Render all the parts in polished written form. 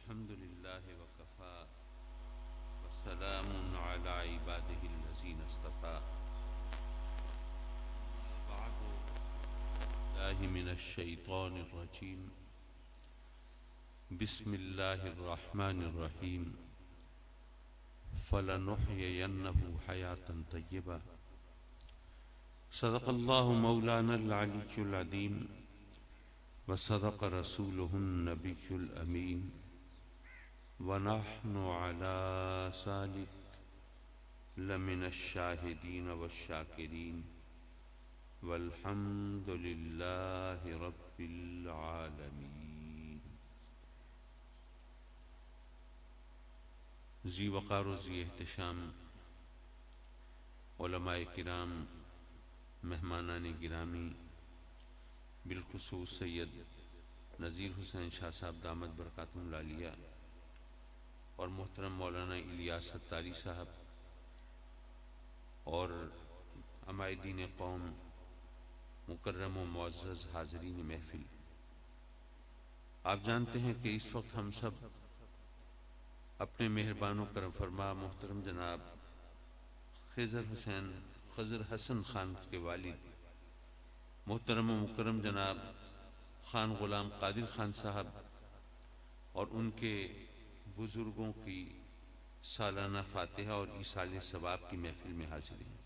الحمد لله وكفى وسلام على عباده الذين اصطفى. بعد الله من الشيطان الرجيم. بسم الله الرحمن الرحيم. فلنحيينه حياة طيبة. صدق الله مولانا العلي العظيم وصدق رسوله النبي الأمين ونحن على ذلك لمن الشاهدين والشاكرين والحمد لله رب العالمين. ذی وقار و ذی احتشام علماء کرام، مہمانان گرامی، بالخصوص سید نذیر حسین شاہ صاحب دامت برکاتہم العالیہ اور محترم مولانا الیاس ستاری صاحب اور عمائدین قوم، مکرم و معزز حاضرین محفل، آپ جانتے ہیں کہ اس وقت ہم سب اپنے مہربان و کرم فرما محترم جناب خضر حسن خان کے والد محترم و مکرم جناب خان غلام قادر خان صاحب اور ان کے بزرگوں کی سالانہ فاتحہ اور ایصال ثواب کی محفل میں حاضر ہیں،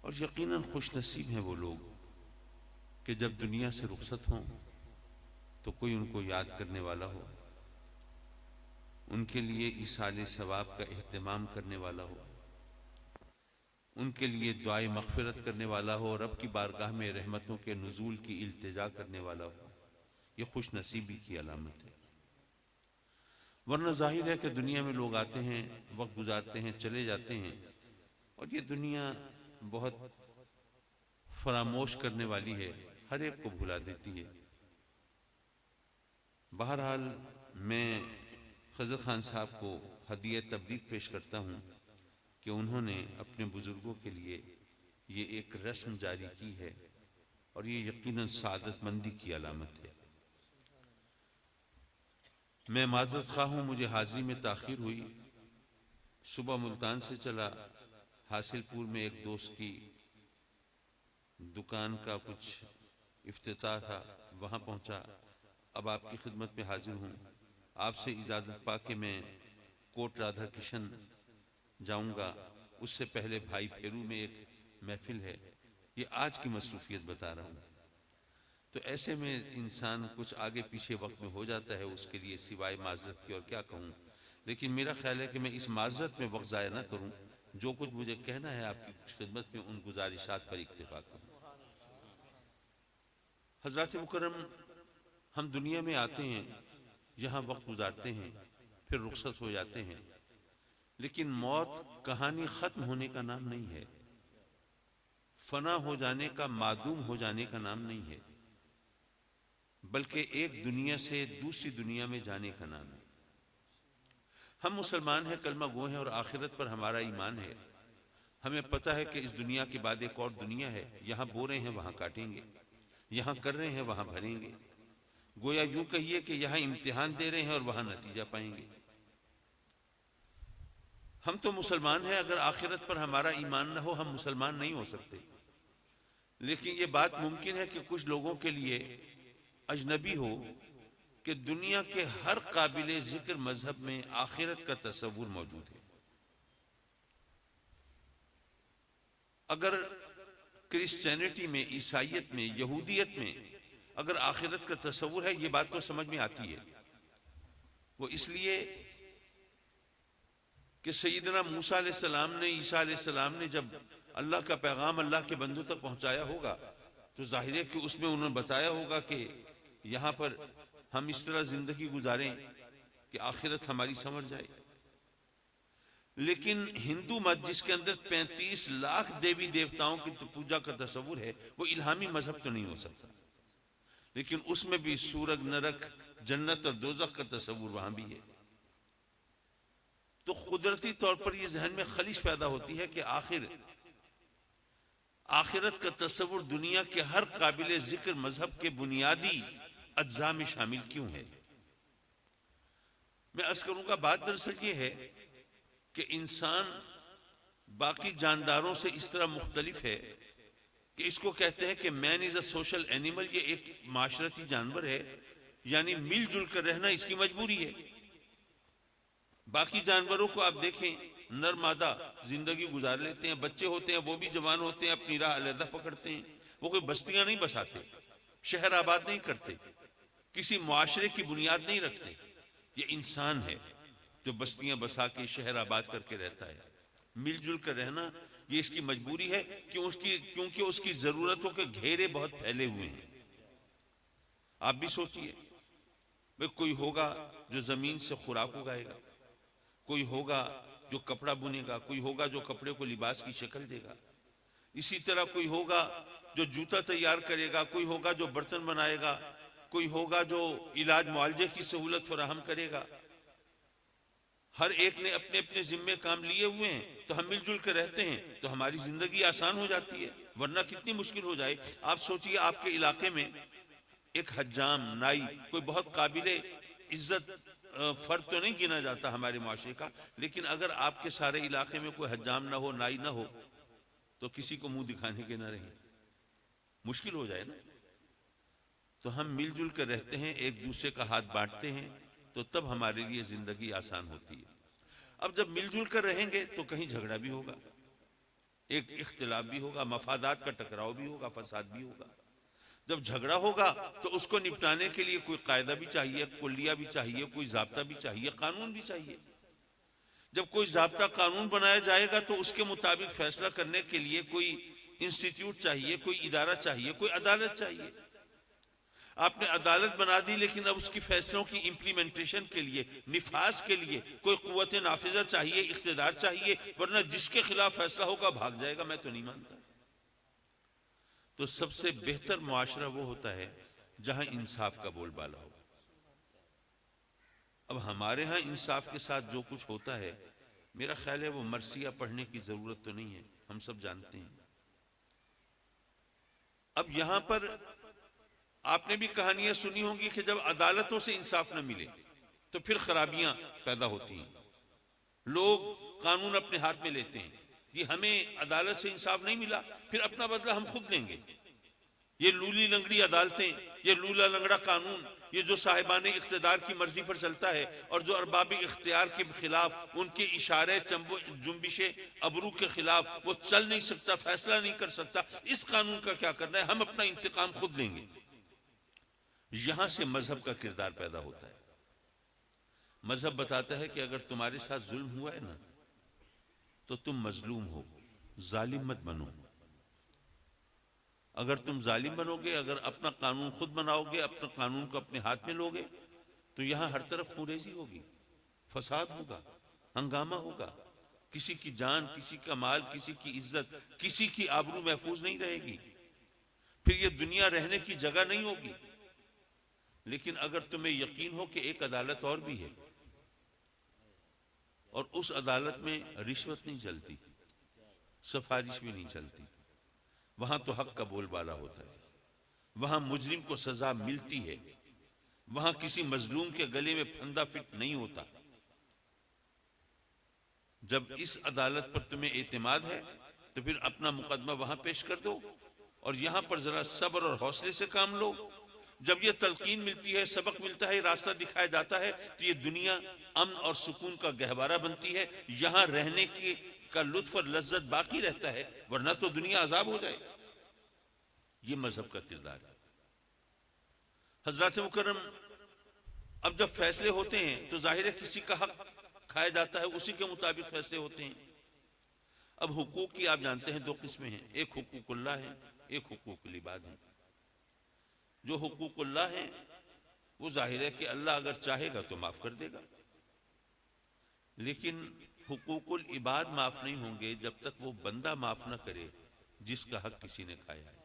اور یقیناً خوش نصیب ہیں وہ لوگ کہ جب دنیا سے رخصت ہوں تو کوئی ان کو یاد کرنے والا ہو، ان کے لیے ایصال ثواب کا اہتمام کرنے والا ہو، ان کے لیے دعائے مغفرت کرنے والا ہو، رب کی بارگاہ میں رحمتوں کے نزول کی التجا کرنے والا ہو. یہ خوش نصیبی کی علامت ہے. ورنہ ظاہر ہے کہ دنیا میں لوگ آتے ہیں، وقت گزارتے ہیں، چلے جاتے ہیں، اور یہ دنیا بہت فراموش کرنے والی ہے، ہر ایک کو بھلا دیتی ہے. بہرحال میں خضر خان صاحب کو ہدیہ تبریک پیش کرتا ہوں کہ انہوں نے اپنے بزرگوں کے لیے یہ ایک رسم جاری کی ہے، اور یہ یقیناً سعادت مندی کی علامت ہے. میں معذرت خواہ ہوں، مجھے حاضری میں تاخیر ہوئی. صبح ملتان سے چلا، حاصل پور میں ایک دوست کی دکان کا کچھ افتتاح تھا، وہاں پہنچا. اب آپ کی خدمت میں حاضر ہوں. آپ سے اجازت پا کے میں کوٹ رادھا کشن جاؤں گا. اس سے پہلے بھائی پھیرو میں ایک محفل ہے، یہ آج کی مصروفیت بتا رہا ہوں. تو ایسے میں انسان کچھ آگے پیچھے وقت میں ہو جاتا ہے، اس کے لیے سوائے معذرت کی اور کیا کہوں. لیکن میرا خیال ہے کہ میں اس معذرت میں وقت ضائع نہ کروں، جو کچھ مجھے کہنا ہے آپ کی خدمت میں ان گزارشات پر اکتفا کروں. حضرات مکرم، ہم دنیا میں آتے ہیں، یہاں وقت گزارتے ہیں، پھر رخصت ہو جاتے ہیں، لیکن موت کہانی ختم ہونے کا نام نہیں ہے، فنا ہو جانے کا، معدوم ہو جانے کا نام نہیں ہے، بلکہ ایک دنیا سے دوسری دنیا میں جانے کا نام ہے. ہم مسلمان ہیں، کلمہ گو ہیں، اور آخرت پر ہمارا ایمان ہے. ہمیں پتہ ہے کہ اس دنیا کے بعد ایک اور دنیا ہے. یہاں بو رہے ہیں وہاں کاٹیں گے، یہاں کر رہے ہیں وہاں بھریں گے. گویا یوں کہیے کہ یہاں امتحان دے رہے ہیں اور وہاں نتیجہ پائیں گے. ہم تو مسلمان ہیں، اگر آخرت پر ہمارا ایمان نہ ہو ہم مسلمان نہیں ہو سکتے. لیکن یہ بات ممکن ہے کہ کچھ لوگوں کے لیے اجنبی ہو کہ دنیا کے ہر قابل ذکر مذہب میں آخرت کا تصور موجود ہے. اگر کرسچینٹی میں، عیسائیت میں، یہودیت میں اگر آخرت کا تصور ہے، یہ بات کو سمجھ میں آتی ہے. وہ اس لیے کہ سیدنا موسیٰ علیہ السلام نے، عیسیٰ علیہ السلام نے جب اللہ کا پیغام اللہ کے بندوں تک پہنچایا ہوگا تو ظاہر ہے کہ اس میں انہوں نے بتایا ہوگا کہ یہاں پر ہم اس طرح زندگی گزاریں کہ آخرت ہماری سمجھ جائے. لیکن ہندو مت جس کے اندر 35 لاکھ دیوی دیوتاؤں کی پوجا کا تصور ہے، وہ الہامی مذہب تو نہیں ہو سکتا. لیکن اس میں بھی سورگ، نرک، جنت اور دوزخ کا تصور وہاں بھی ہے. تو قدرتی طور پر یہ ذہن میں خلش پیدا ہوتی ہے کہ آخرت کا تصور دنیا کے ہر قابل ذکر مذہب کے بنیادی اجزاء میں شامل کیوں ہے. میں عرض کروں گا بات دراصل یہ ہے کہ انسان باقی جانداروں سے اس طرح مختلف ہے کہ اس کو کہتے ہیں کہ مین از اے سوشل اینیمل، یہ ایک معاشرتی جانور ہے، یعنی مل جل کر رہنا اس کی مجبوری ہے۔ باقی جانوروں کو آپ دیکھیں، نر مادہ زندگی گزار لیتے ہیں، بچے ہوتے ہیں وہ بھی جوان ہوتے ہیں، اپنی راہ علیحدہ پکڑتے ہیں، وہ کوئی بستیاں نہیں بساتے، شہر آباد نہیں کرتے، کسی معاشرے کی بنیاد نہیں رکھتے۔ یہ انسان ہے جو بستیاں بسا کے شہر آباد کر کے رہتا ہے۔ مل جل کر رہنا یہ اس کی مجبوری ہے، کیونکہ اس کی ضرورتوں کے گھیرے بہت پھیلے ہوئے ہیں۔ آپ بھی سوچئے، کوئی ہوگا جو زمین سے خوراک اگائے گا، کوئی ہوگا جو کپڑا بنے گا، کوئی ہوگا جو کپڑے کو لباس کی شکل دے گا، اسی طرح کوئی ہوگا جو جوتا تیار کرے گا، کوئی ہوگا جو برتن بنائے گا، کوئی ہوگا جو علاج معالجے کی سہولت فراہم کرے گا۔ ہر ایک نے اپنے اپنے ذمے کام لیے ہوئے ہیں، تو ہم مل جل کے رہتے ہیں تو ہماری زندگی آسان ہو جاتی ہے، ورنہ کتنی مشکل ہو جائے۔ آپ سوچئے آپ کے علاقے میں ایک حجام، نائی، کوئی بہت قابل عزت فرد تو نہیں گنا جاتا ہمارے معاشرے کا، لیکن اگر آپ کے سارے علاقے میں کوئی حجام نہ ہو، نائی نہ ہو، تو کسی کو منہ دکھانے کے نہ رہے، مشکل ہو جائے نا۔ تو ہم مل جل کر رہتے ہیں، ایک دوسرے کا ہاتھ بانٹتے ہیں، تو تب ہمارے لیے زندگی آسان ہوتی ہے۔ اب جب مل جل کر رہیں گے تو کہیں جھگڑا بھی ہوگا، ایک اختلاف بھی ہوگا، مفادات کا ٹکراؤ بھی ہوگا، فساد بھی ہوگا۔ جب جھگڑا ہوگا تو اس کو نپٹانے کے لیے کوئی قاعدہ بھی چاہیے، کلیہ بھی چاہیے، کوئی ضابطہ بھی چاہیے، قانون بھی چاہیے۔ جب کوئی ضابطہ قانون بنایا جائے گا تو اس کے مطابق فیصلہ کرنے کے لیے کوئی انسٹیٹیوٹ چاہیے، کوئی ادارہ چاہیے، کوئی عدالت چاہیے۔ آپ نے عدالت بنا دی، لیکن اب اس کی فیصلوں کی امپلیمنٹیشن کے لیے، نفاذ کے لیے کوئی قوت نافذہ چاہیے، اقتدار چاہیے، ورنہ جس کے خلاف فیصلہ ہوگا بھاگ جائے گا۔ میں تو نہیں مانتا۔ تو سب سے بہتر معاشرہ وہ ہوتا ہے جہاں انصاف کا بول بالا ہو۔ اب ہمارے ہاں انصاف کے ساتھ جو کچھ ہوتا ہے، میرا خیال ہے وہ مرثیہ پڑھنے کی ضرورت تو نہیں ہے، ہم سب جانتے ہیں۔ اب یہاں پر آپ نے بھی کہانیاں سنی ہوں گی کہ جب عدالتوں سے انصاف نہ ملے تو پھر خرابیاں پیدا ہوتی ہیں، لوگ قانون اپنے ہاتھ میں لیتے ہیں، یہ ہمیں عدالت سے انصاف نہیں ملا، پھر اپنا بدلہ ہم خود لیں گے۔ یہ لولی لنگڑی عدالتیں، یہ لولا لنگڑا قانون، یہ جو صاحبان اقتدار کی مرضی پر چلتا ہے اور جو ارباب اختیار کے خلاف، ان کے اشارے جنبش ابرو کے خلاف وہ چل نہیں سکتا، فیصلہ نہیں کر سکتا، اس قانون کا کیا کرنا ہے، ہم اپنا انتقام خود لیں گے۔ یہاں سے مذہب کا کردار پیدا ہوتا ہے۔ مذہب بتاتا ہے کہ اگر تمہارے ساتھ ظلم ہوا ہے نا تو تم مظلوم ہو، ظالم مت بنو۔ اگر تم ظالم بنو گے، اگر اپنا قانون خود بناؤ گے، اپنا قانون کو اپنے ہاتھ میں لو گے، تو یہاں ہر طرف خونریزی ہوگی، فساد ہوگا، ہنگامہ ہوگا، کسی کی جان، کسی کا مال، کسی کی عزت، کسی کی آبرو محفوظ نہیں رہے گی، پھر یہ دنیا رہنے کی جگہ نہیں ہوگی۔ لیکن اگر تمہیں یقین ہو کہ ایک عدالت اور بھی ہے، اور اس عدالت میں رشوت نہیں چلتی، سفارش بھی نہیں چلتی، وہاں تو حق کا بول بالا ہوتا ہے، وہاں مجرم کو سزا ملتی ہے، وہاں کسی مظلوم کے گلے میں پھندا فٹ نہیں ہوتا۔ جب اس عدالت پر تمہیں اعتماد ہے تو پھر اپنا مقدمہ وہاں پیش کر دو، اور یہاں پر ذرا صبر اور حوصلے سے کام لو۔ جب یہ تلقین ملتی ہے، سبق ملتا ہے، راستہ دکھایا جاتا ہے، تو یہ دنیا امن اور سکون کا گہوارہ بنتی ہے، یہاں رہنے کا لطف اور لذت باقی رہتا ہے، ورنہ تو دنیا عذاب ہو جائے۔ یہ مذہب کا کردار ہے۔ حضرات مکرم، اب جب فیصلے ہوتے ہیں تو ظاہر ہے کسی کا حق کھایا جاتا ہے، اسی کے مطابق فیصلے ہوتے ہیں۔ اب حقوق کی آپ جانتے ہیں دو قسمیں ہیں، ایک حقوق اللہ ہے، ایک حقوق العباد ہے۔ جو حقوق اللہ ہیں وہ ظاہر ہے کہ اللہ اگر چاہے گا تو معاف کر دے گا، لیکن حقوق العباد معاف نہیں ہوں گے جب تک وہ بندہ معاف نہ کرے جس کا حق کسی نے کھایا ہے۔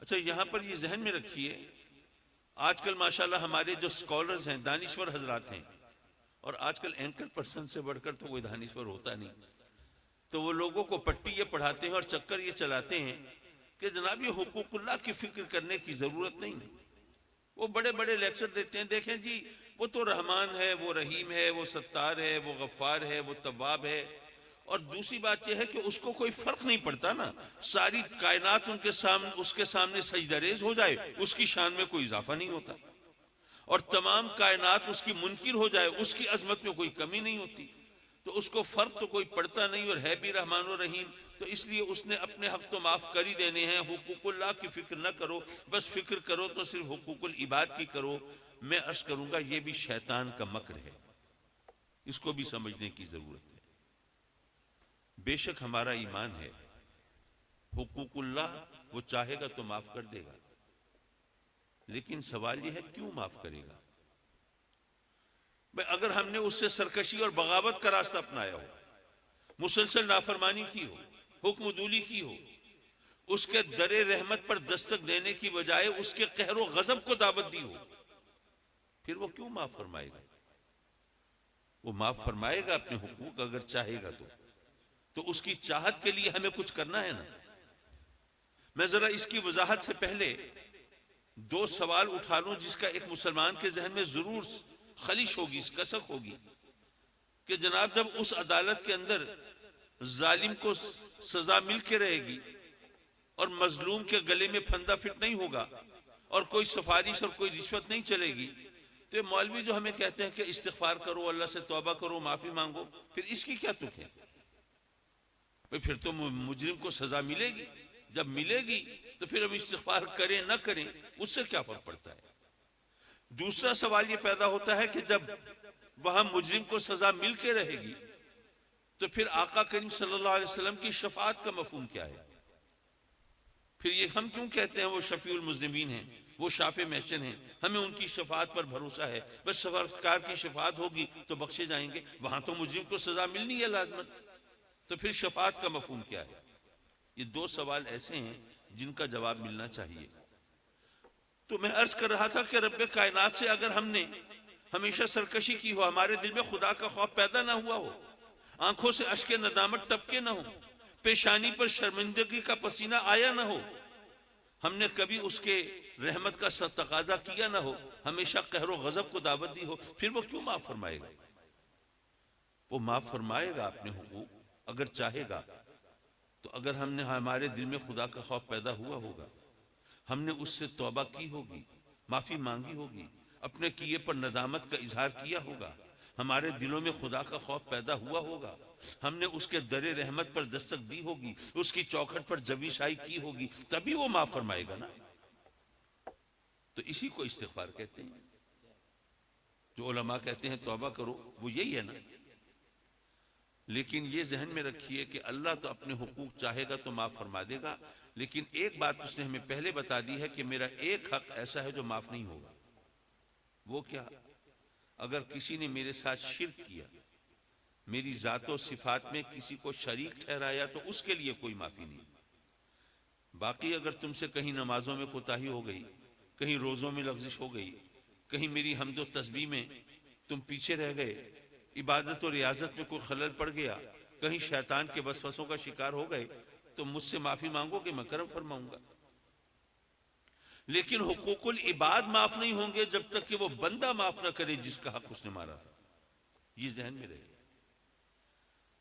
اچھا، یہاں پر یہ ذہن میں رکھیے، آج کل ماشاءاللہ ہمارے جو سکولرز ہیں، دانشور حضرات ہیں، اور آج کل اینکر پرسن سے بڑھ کر تو کوئی دانشور ہوتا نہیں، تو وہ لوگوں کو پٹی یہ پڑھاتے ہیں اور چکر یہ چلاتے ہیں کہ جناب یہ حقوق اللہ کی فکر کرنے کی ضرورت نہیں۔ وہ بڑے بڑے لیکچر دیتے ہیں، دیکھیں جی وہ تو رحمان ہے، وہ رحیم ہے، وہ ستار ہے، وہ غفار ہے، وہ تواب ہے. اور دوسری بات یہ ہے کہ اس کو کوئی فرق نہیں پڑتا نا. ساری کائنات اس کے سامنے سجدہ ریز ہو جائے، اس کی شان میں کوئی اضافہ نہیں ہوتا. اور تمام کائنات اس کی منکر ہو جائے، اس کی عظمت میں کوئی کمی نہیں ہوتی. تو اس کو فرق تو کوئی پڑتا نہیں، اور ہے بھی رحمان و رحیم. تو اس لیے اس نے اپنے حق تو معاف کر ہی دینے ہیں. حقوق اللہ کی فکر نہ کرو، بس فکر کرو تو صرف حقوق العباد کی کرو. میں عرض کروں گا یہ بھی شیطان کا مکر ہے، اس کو بھی سمجھنے کی ضرورت ہے. بے شک ہمارا ایمان ہے، حقوق اللہ وہ چاہے گا تو معاف کر دے گا، لیکن سوال یہ ہے کیوں معاف کرے گا؟ اگر ہم نے اس سے سرکشی اور بغاوت کا راستہ اپنایا ہو، مسلسل نافرمانی کی ہو، حکم عدولی کی ہو، اس کے در رحمت پر دستک دینے کی بجائے اس کے قہر و غضب کو دعوت دی ہو، پھر وہ کیوں معاف فرمائے گا؟ وہ معاف فرمائے گا اپنے حقوق اگر چاہے گا تو اس کی چاہت کے لیے ہمیں کچھ کرنا ہے نا. میں ذرا اس کی وضاحت سے پہلے دو سوال اٹھا لوں جس کا ایک مسلمان کے ذہن میں ضرور خلش ہوگی، کسک ہوگی، کہ جناب جب اس عدالت کے اندر ظالم کو سزا مل کے رہے گی اور مظلوم کے گلے میں پھندا فٹ نہیں ہوگا اور کوئی سفارش اور کوئی رشوت نہیں چلے گی، تو یہ مولوی جو ہمیں کہتے ہیں کہ استغفار کرو، اللہ سے توبہ کرو، معافی مانگو، پھر اس کی کیا تک ہے؟ پھر تو مجرم کو سزا ملے گی. جب ملے گی تو پھر ہم استغفار کریں نہ کریں اس سے کیا فرق پڑتا ہے؟ دوسرا سوال یہ پیدا ہوتا ہے کہ جب وہاں مجرم کو سزا مل کے رہے گی تو پھر آقا کریم صلی اللہ علیہ وسلم کی شفاعت کا مفہوم کیا ہے؟ پھر یہ ہم کیوں کہتے ہیں وہ شفیع المذنبین ہیں، وہ شافع محسن ہیں، ہمیں ان کی شفاعت پر بھروسہ ہے، بس سرکار کی شفاعت ہوگی تو بخشے جائیں گے. وہاں تو مجرم کو سزا ملنی ہے لازمن، تو پھر شفاعت کا مفہوم کیا ہے؟ یہ دو سوال ایسے ہیں جن کا جواب ملنا چاہیے. تو میں عرض کر رہا تھا کہ رب کائنات سے اگر ہم نے ہمیشہ سرکشی کی ہو، ہمارے دل میں خدا کا خوف پیدا نہ ہوا ہو، آنکھوں سے اشک ندامت ٹپکے نہ ہو، پیشانی پر شرمندگی کا پسینہ آیا نہ ہو، ہم نے کبھی اس کے رحمت کا تقاضا کیا نہ ہو، ہمیشہ قہر و غضب کو دعوت دی ہو، پھر وہ کیوں معاف فرمائے گا؟ وہ معاف فرمائے گا اپنے حقوق اگر چاہے گا. تو اگر ہم نے ہمارے دل میں خدا کا خوف پیدا ہوا ہوگا، ہم نے اس سے توبہ کی ہوگی، معافی مانگی ہوگی، اپنے کیے پر ندامت کا اظہار کیا ہوگا، ہمارے دلوں میں خدا کا خوف پیدا ہوا ہوگا، ہم نے اس کے در رحمت پر دستک دی ہوگی، اس کی چوکھٹ پر جبی شائی کی ہوگی، تبھی وہ معاف فرمائے گا نا. تو اسی کو استغفار کہتے ہیں. جو علماء کہتے ہیں توبہ کرو، وہ یہی ہے نا. لیکن یہ ذہن میں رکھیے کہ اللہ تو اپنے حقوق چاہے گا تو معاف فرما دے گا، لیکن ایک بات اس نے ہمیں پہلے بتا دی ہے کہ میرا ایک حق ایسا ہے جو معاف نہیں ہوگا. وہ کیا؟ اگر کسی نے میرے ساتھ شرک کیا، میری ذات و صفات میں کسی کو شریک ٹھہرایا، تو اس کے لیے کوئی معافی نہیں. باقی اگر تم سے کہیں نمازوں میں کوتاہی ہو گئی، کہیں روزوں میں لغزش ہو گئی، کہیں میری حمد و تسبیح میں تم پیچھے رہ گئے، عبادت و ریاضت میں کوئی خلل پڑ گیا، کہیں شیطان کے وسوسوں کا شکار ہو گئے، تو مجھ سے معافی مانگو کہ میں کرم فرماؤں گا. لیکن حقوق العباد معاف نہیں ہوں گے جب تک کہ وہ بندہ معاف نہ کرے جس کا حق اس نے مارا تھا. یہ ذہن میں رہے.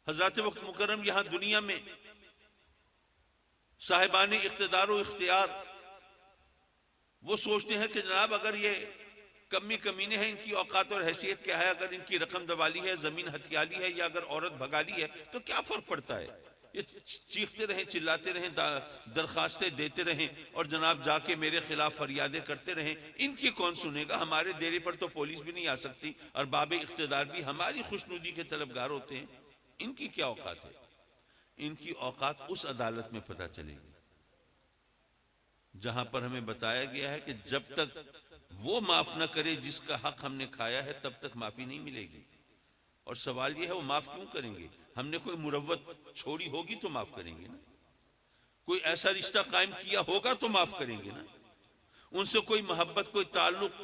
حضرات وقت مکرم یہاں دنیا میں صاحبان اقتدار و اختیار وہ سوچتے ہیں کہ جناب اگر یہ کمی کمینے ہیں، ان کی اوقات اور حیثیت کیا ہے، اگر ان کی رقم دبالی ہے، زمین ہتھیالی ہے، یا اگر عورت بھگالی ہے تو کیا فرق پڑتا ہے؟ یہ چیختے رہیں، چلاتے رہیں، درخواستیں دیتے رہیں اور جناب جا کے میرے خلاف فریادیں کرتے رہیں، ان کی کون سنے گا؟ ہمارے ڈیرے پر تو پولیس بھی نہیں آ سکتی، اور باب اقتدار بھی ہماری خوشنودی کے طلبگار ہوتے ہیں. ان کی کیا اوقات ہے؟ ان کی اوقات اس عدالت میں پتہ چلے گی جہاں پر ہمیں بتایا گیا ہے کہ جب تک وہ معاف نہ کرے جس کا حق ہم نے کھایا ہے تب تک معافی نہیں ملے گی. اور سوال یہ ہے وہ معاف کیوں کریں گے؟ ہم نے کوئی مروت چھوڑی ہوگی تو معاف کریں گے نا، کوئی ایسا رشتہ قائم کیا ہوگا تو معاف کریں گے نا، ان سے کوئی محبت، کوئی تعلق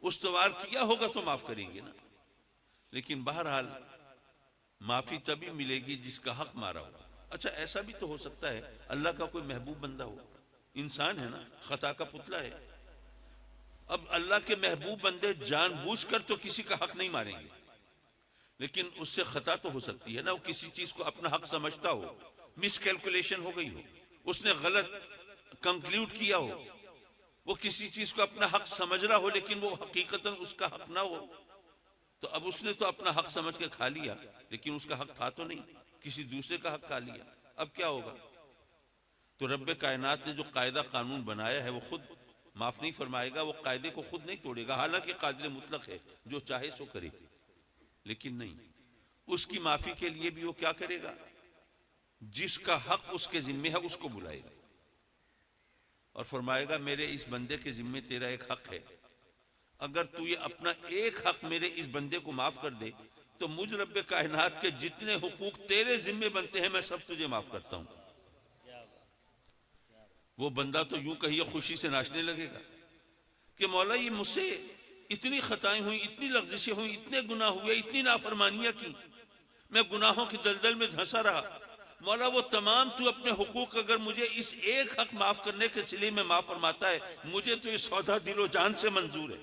استوار کیا ہوگا تو معاف کریں گے نا. لیکن بہرحال معافی تبھی ملے گی جس کا حق مارا ہو. اچھا ایسا بھی تو ہو سکتا ہے اللہ کا کوئی محبوب بندہ ہو، انسان ہے نا، خطا کا پتلا ہے، اب اللہ کے محبوب بندے جان بوجھ کر تو کسی کا حق نہیں ماریں گے، لیکن اس سے خطا تو ہو سکتی ہے نا، وہ کسی چیز کو اپنا حق سمجھتا ہو، مس کیلکولیشن ہو گئی ہو، اس نے غلط کنکلیوڈ کیا ہو، وہ کسی چیز کو اپنا حق سمجھ رہا ہو لیکن وہ حقیقتاً اس کا حق نہ ہو، تو اب اس نے تو اپنا حق سمجھ کے کھا لیا لیکن اس کا حق تھا تو نہیں، کسی دوسرے کا حق کھا لیا، اب کیا ہوگا؟ تو رب کائنات نے جو قاعدہ قانون بنایا ہے وہ خود معاف نہیں فرمائے گا، وہ قاعدے کو خود نہیں توڑے گا، حالانکہ قادر مطلق ہے، جو چاہے سو کرے، لیکن نہیں، اس کی معافی کے لیے بھی وہ کیا کرے گا؟ جس کا حق اس کے ذمے ہے اس کو بلائے گا اور فرمائے گا میرے اس بندے کے ذمے تیرا ایک حق ہے، اگر تو یہ اپنا ایک حق میرے اس بندے کو معاف کر دے تو مجھ رب کائنات کے جتنے حقوق تیرے ذمے بنتے ہیں میں سب تجھے معاف کرتا ہوں۔ وہ بندہ تو یوں کہیے خوشی سے ناچنے لگے گا کہ مولا یہ مجھ سے اتنی خطائیں ہوئی، اتنی لغزشیں ہوئی، اتنے گناہ ہوئے، اتنی نافرمانیاں کی، میں گناہوں کی دلدل میں دھنسا رہا، مولا وہ تمام تو اپنے حقوق اگر مجھے اس ایک حق معاف کرنے کے سلے میں معاف فرماتا ہے، مجھے تو یہ سودا دل و جان سے منظور ہے۔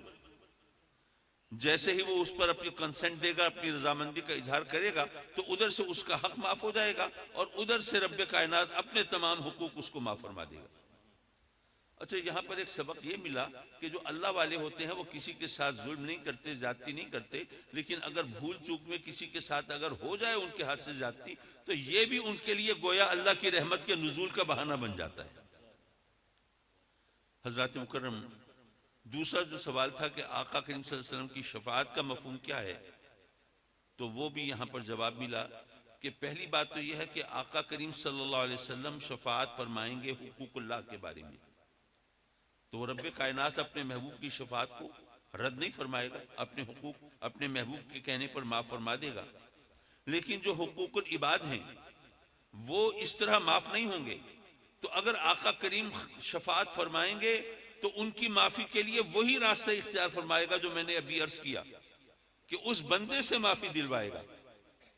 جیسے ہی وہ اس پر اپنی کنسنٹ دے گا، اپنی رضامندی کا اظہار کرے گا، تو ادھر سے اس کا حق معاف ہو جائے گا اور ادھر سے رب کائنات اپنے تمام حقوق اس کو معاف فرما دے گا۔ اچھا، یہاں پر ایک سبق یہ ملا کہ جو اللہ والے ہوتے ہیں وہ کسی کے ساتھ ظلم نہیں کرتے، زیادتی نہیں کرتے، لیکن اگر بھول چوک میں کسی کے ساتھ اگر ہو جائے ان کے ہاتھ سے زیادتی تو یہ بھی ان کے لیے گویا اللہ کی رحمت کے نزول کا بہانہ بن جاتا ہے۔ حضرات مکرم، دوسرا جو سوال تھا کہ آقا کریم صلی اللہ علیہ وسلم کی شفاعت کا مفہوم کیا ہے، تو وہ بھی یہاں پر جواب ملا کہ پہلی بات تو یہ ہے کہ آقا کریم صلی اللہ علیہ وسلم شفاعت فرمائیں گے حقوق اللہ کے بارے میں، تو رب کائنات اپنے محبوب کی شفاعت کو رد نہیں فرمائے گا، اپنے حقوق اپنے محبوب کے کہنے پر معاف فرما دے گا، لیکن جو حقوق العباد ہیں وہ اس طرح معاف نہیں ہوں گے۔ تو اگر آقا کریم شفاعت فرمائیں گے تو ان کی معافی کے لیے وہی راستہ اختیار فرمائے گا جو میں نے ابھی عرض کیا کہ اس بندے سے معافی دلوائے گا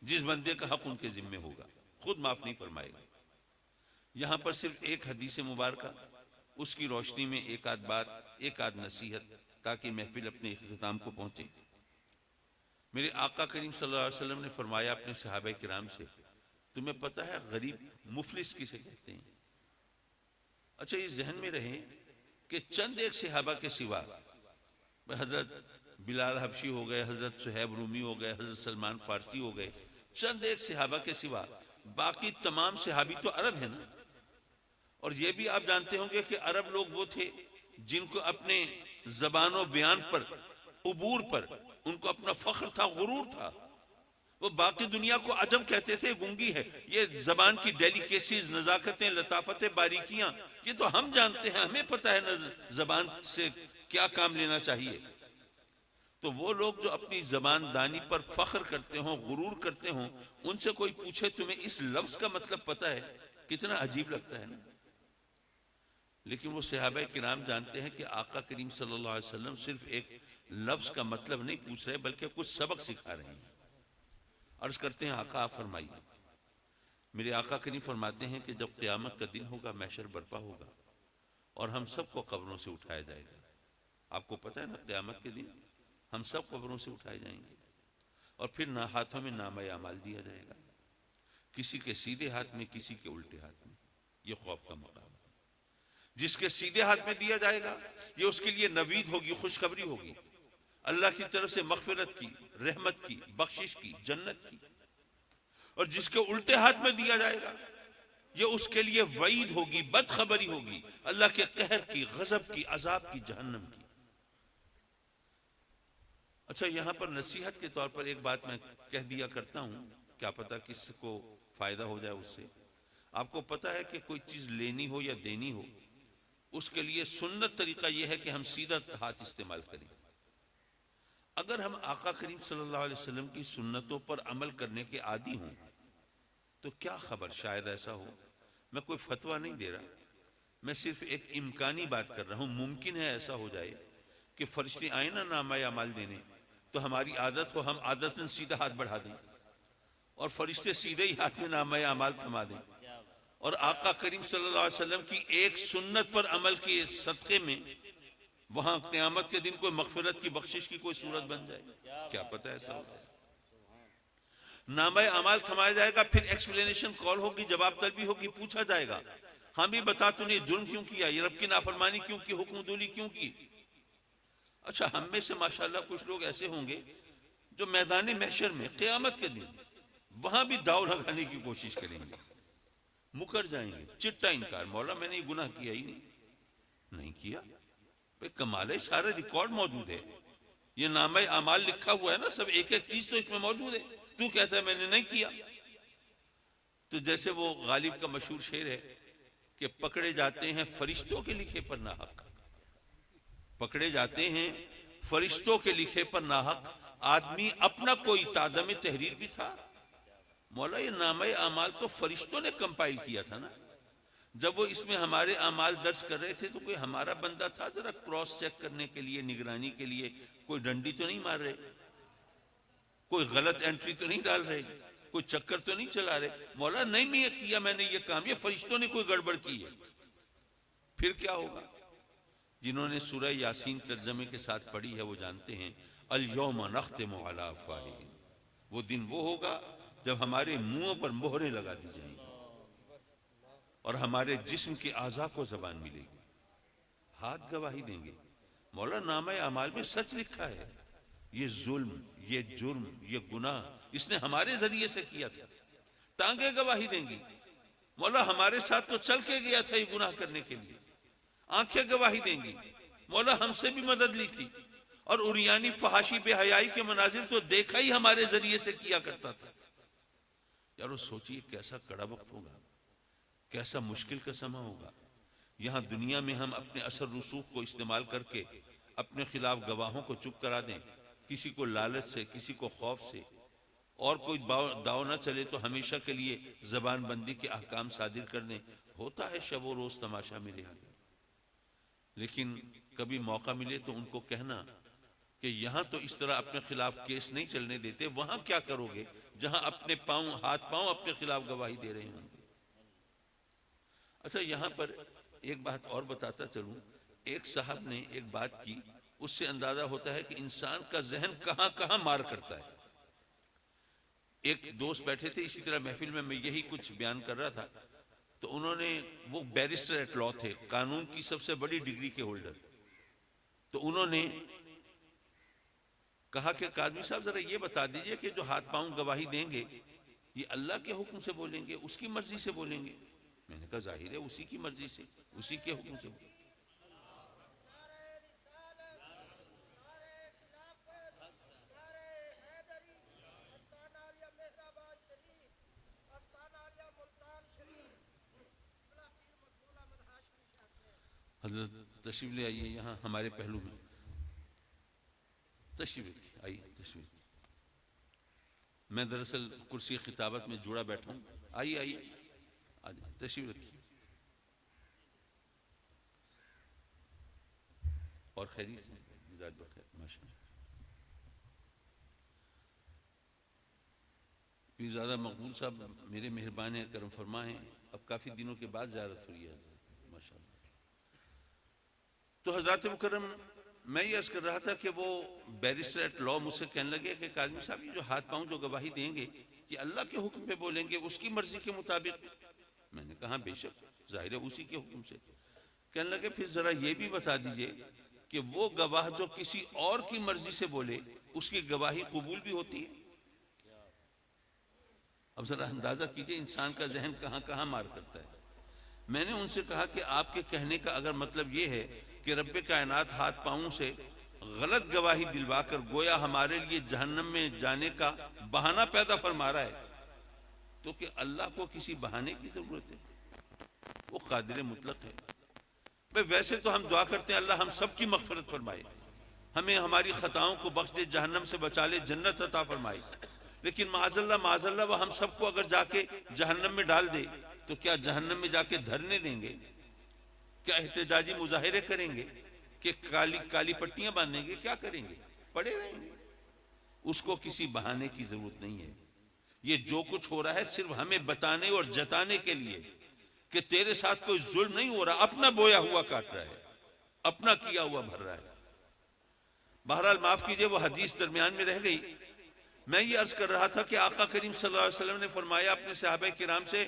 جس بندے کا حق ان کے ذمہ ہوگا، خود معاف نہیں فرمائے گا۔ یہاں پر صرف ایک حدیث مبارکہ، اس کی روشنی میں ایک آدھ بات، ایک آدھ نصیحت، تاکہ محفل اپنے اختتام کو پہنچے۔ میرے آقا کریم صلی اللہ علیہ وسلم نے فرمایا اپنے صحابہ کرام سے، تمہیں پتہ ہے غریب مفلس کسے کہتے ہیں؟ اچھا، یہ ذہن میں رہے کہ چند ایک صحابہ کے سوا، حضرت بلال حبشی ہو گئے، حضرت صہیب رومی ہو گئے، حضرت سلمان فارسی ہو گئے، چند ایک صحابہ کے سوا باقی تمام صحابی تو عرب ہیں نا، اور یہ بھی آپ جانتے ہوں گے کہ عرب لوگ وہ تھے جن کو اپنے زبان و بیان پر، عبور پر ان کو اپنا فخر تھا، غرور تھا، وہ باقی دنیا کو عجم کہتے تھے، گنگی ہے، یہ زبان کی ڈیلیکیسیز، نزاکتیں، لطافتیں، باریکیاں یہ تو ہم جانتے ہیں، ہمیں پتہ ہے زبان سے کیا کام لینا چاہیے۔ تو وہ لوگ جو اپنی زبان دانی پر فخر کرتے ہوں، غرور کرتے ہوں، ان سے کوئی پوچھے تمہیں اس لفظ کا مطلب پتہ ہے، کتنا عجیب لگتا ہے نا۔ لیکن وہ صحابہ کرام جانتے ہیں کہ آقا کریم صلی اللہ علیہ وسلم صرف ایک لفظ کا مطلب نہیں پوچھ رہے بلکہ کچھ سبق سکھا رہے ہیں۔ عرض کرتے ہیں آقا آپ فرمائیے۔ میرے آقا کریم فرماتے ہیں کہ جب قیامت کا دن ہوگا، محشر برپا ہوگا اور ہم سب کو قبروں سے اٹھایا جائے گا۔ آپ کو پتہ ہے نا، قیامت کے دن ہم سب قبروں سے اٹھائے جائیں گے اور پھر نہ ہاتھوں میں نامہ اعمال دیا جائے گا، کسی کے سیدھے ہاتھ میں، کسی کے الٹے ہاتھ میں۔ یہ خوف کا مقام ہے۔ جس کے سیدھے ہاتھ میں دیا جائے گا یہ اس کے لیے نوید ہوگی، خوشخبری ہوگی، اللہ کی طرف سے مغفرت کی، رحمت کی، بخشش کی، جنت کی، اور جس کے الٹے ہاتھ میں دیا جائے گا یہ اس کے لیے وعید ہوگی، بدخبری ہوگی، اللہ کے قہر کی، غضب کی، عذاب کی، جہنم کی۔ اچھا، یہاں پر نصیحت کے طور پر ایک بات میں کہہ دیا کرتا ہوں، کیا پتہ کس کو فائدہ ہو جائے اس سے۔ آپ کو پتہ ہے کہ کوئی چیز لینی ہو یا دینی ہو، اس کے لیے سنت طریقہ یہ ہے کہ ہم سیدھا ہاتھ استعمال کریں۔ اگر ہم آقا کریم صلی اللہ علیہ وسلم کی سنتوں پر عمل کرنے کے عادی ہوں تو کیا خبر شاید ایسا ہو، میں کوئی فتویٰ نہیں دے رہا، میں صرف ایک امکانی بات کر رہا ہوں، ممکن ہے ایسا ہو جائے کہ فرشتے آئیں نا نامہ اعمال دینے تو ہماری عادت ہو ہم عادتاً سیدھا ہاتھ بڑھا دیں اور فرشتے سیدھے ہی ہاتھ میں نامہ اعمال تھما دیں، اور آقا کریم صلی اللہ علیہ وسلم کی ایک سنت پر عمل کے صدقے میں وہاں قیامت کے دن کوئی مغفرت کی بخشش کی کوئی صورت بن جائے، کیا پتہ ایسا ہوگا۔ نامہ اعمال تھمایا جائے گا، پھر ایکسپلینیشن کال ہوگی، جواب طلبی ہوگی، پوچھا جائے گا ہاں بھی بتا تو نے جرم کیوں کیا، یہ رب کی نافرمانی کیوں کی، حکم دولی کیوں کی۔ اچھا ہم میں سے ماشاءاللہ کچھ لوگ ایسے ہوں گے جو میدان محشر میں قیامت کے دن وہاں بھی داؤ لگانے کی کوشش کریں گے، مکر جائیں گے، چٹا انکار، مولا میں نے یہ گناہ کیا ہی نہیں کیا۔ بھئی کمال ہے، سارا ریکارڈ موجود ہے، یہ نامہ اعمال لکھا ہوا ہے نا، سب ایک ایک چیز تو اس میں موجود ہے، تو کہتا ہے میں نے نہیں کیا۔ تو جیسے وہ غالب کا مشہور شعر ہے کہ پکڑے جاتے ہیں فرشتوں کے لکھے پر ناحق، پکڑے جاتے ہیں فرشتوں کے لکھے پر ناحق، آدمی اپنا کوئی تادم تحریر بھی تھا۔ مولا یہ نامہ اعمال تو فرشتوں نے کمپائل کیا تھا نا، جب وہ اس میں ہمارے اعمال درج کر رہے تھے تو کوئی ہمارا بندہ تھا ذرا کراس چیک کرنے کے لیے، نگرانی کے لیے، کوئی ڈنڈی تو نہیں مار رہے، کوئی غلط انٹری تو نہیں ڈال رہے، کوئی چکر تو نہیں چلا رہے۔ مولا نہیں میں کیا، میں نے یہ کام، یہ فرشتوں نے کوئی گڑبڑ کی ہے۔ پھر کیا ہوگا؟ جنہوں نے سورہ یاسین ترجمے کے ساتھ پڑھی ہے وہ جانتے ہیں، الیوم نختم علی افواہہم، وہ دن وہ ہوگا جب ہمارے منہوں پر مہریں لگا دی جائیں گی اور ہمارے جسم کے اعضاء کو زبان ملے گی، ہاتھ گواہی دیں گے۔ مولا نامہ اعمال میں سچ لکھا ہے، یہ ظلم، یہ جرم، یہ گناہ اس نے ہمارے ذریعے سے کیا تھا، ٹانگیں گواہی دیں گی، مولا ہمارے ساتھ تو چل کے گیا تھا یہ گناہ کرنے کے لیے، آنکھیں گواہی دیں گی، مولا ہم سے بھی مدد لی تھی، اور عریانی فحاشی بے حیائی کے مناظر تو دیکھا ہی ہمارے ذریعے سے کیا کرتا تھا۔ یارو سوچئے کیسا کڑا وقت ہوگا، کیسا مشکل کا سماں ہوگا۔ یہاں دنیا میں ہم اپنے اثر رسوخ کو استعمال کر کے اپنے خلاف گواہوں کو چپ کرا دیں، کسی کو لالچ سے، کسی کو خوف سے، اور کوئی داؤ نہ چلے تو ہمیشہ کے لیے زبان بندی کے احکام صادر کر دیں۔ ہوتا ہے شب و روز تماشا میرے آگے، لیکن کبھی موقع ملے تو ان کو کہنا کہ یہاں تو اس طرح اپنے خلاف کیس نہیں چلنے دیتے، وہاں کیا کرو گے جہاں اپنے ہاتھ پاؤں اپنے خلاف گواہی دے رہے ہوں گے۔ اچھا یہاں پر ایک بات اور بتاتا چلوں، ایک صاحب نے ایک بات کی، اس سے اندازہ ہوتا ہے کہ انسان کا ذہن کہاں کہاں مار کرتا ہے۔ ایک دوست بیٹھے تھے اسی طرح محفل میں یہی کچھ بیان کر رہا تھا، تو انہوں نے، وہ بیرسٹر ایٹ لا تھے، قانون کی سب سے بڑی ڈگری کے ہولڈر، تو انہوں نے کہا کہ قاضی صاحب ذرا یہ بتا دیجئے کہ جو ہاتھ پاؤں گواہی دیں گے یہ اللہ کے حکم سے بولیں گے، اس کی مرضی سے بولیں گے؟ میں نے کہا ظاہر ہے اسی کی مرضی سے، اسی کے حکم سے بولیں گے۔ حضرت تشریف لے آئیے یہاں ہمارے پہلو میں، تشریف آئیے، تشریف۔ میں دراصل کرسی خطابت میں جڑا بیٹھا ہوں، آئیے آئیے، آجائیں، تشریف رکھیے۔ اور خیریت سے مزاج بخیر، ماشاء اللہ۔ پیر زیادہ مقبول صاحب میرے مہربان ہیں، کرم فرما ہیں، اب کافی دنوں کے بعد زیارت ہوئی ہے حضرت، ماشاء اللہ۔ تو حضرات مکرم، میں یہ عرض کر رہا تھا کہ وہ بیرسٹر ایٹ لا مجھ سے کہنے لگے کہ قاضی صاحب یہ جو ہاتھ پاؤں جو گواہی دیں گے یہ اللہ کے حکم پہ بولیں گے، اس کی مرضی کے مطابق؟ میں نے کہا بے شک، ظاہر ہے اسی کے حکم سے۔ کہنے لگے پھر ذرا یہ بھی بتا دیجئے کہ وہ گواہ جو کسی اور کی مرضی سے بولے اس کی گواہی قبول بھی ہوتی ہے؟ اب ذرا اندازہ کیجئے انسان کا ذہن کہاں کہاں مار کرتا ہے۔ میں نے ان سے کہا کہ آپ کے کہنے کا اگر مطلب یہ ہے کہ رب کائنات ہاتھ پاؤں سے غلط گواہی دلوا کر گویا ہمارے لیے جہنم میں جانے کا بہانہ پیدا فرما رہا ہے، تو کہ اللہ کو کسی بہانے کی ضرورت ہے؟ وہ قادر مطلق ہے۔ ویسے تو ہم دعا کرتے ہیں اللہ ہم سب کی مغفرت فرمائے، ہمیں ہماری خطاؤں کو بخش دے، جہنم سے بچا لے، جنت عطا فرمائے، لیکن معاذ اللہ وہ ہم سب کو اگر جا کے جہنم میں ڈال دے تو کیا جہنم میں جا کے دھرنے دیں گے؟ کیا احتجاجی مظاہرے کریں گے؟ کہ کالی پٹیاں باندھیں گے؟ کیا کریں گے؟ پڑے رہیں گے؟ اس کو کسی بہانے کی ضرورت نہیں ہے۔ یہ جو کچھ ہو رہا ہے صرف ہمیں بتانے اور جتانے کے لیے کہ تیرے ساتھ کوئی ظلم نہیں ہو رہا، اپنا بویا ہوا کاٹ رہا ہے، اپنا کیا ہوا بھر رہا ہے۔ بہرحال معاف کیجئے وہ حدیث درمیان میں رہ گئی۔ میں یہ عرض کر رہا تھا کہ آقا کریم صلی اللہ علیہ وسلم نے فرمایا اپنے صحابہ کرام سے،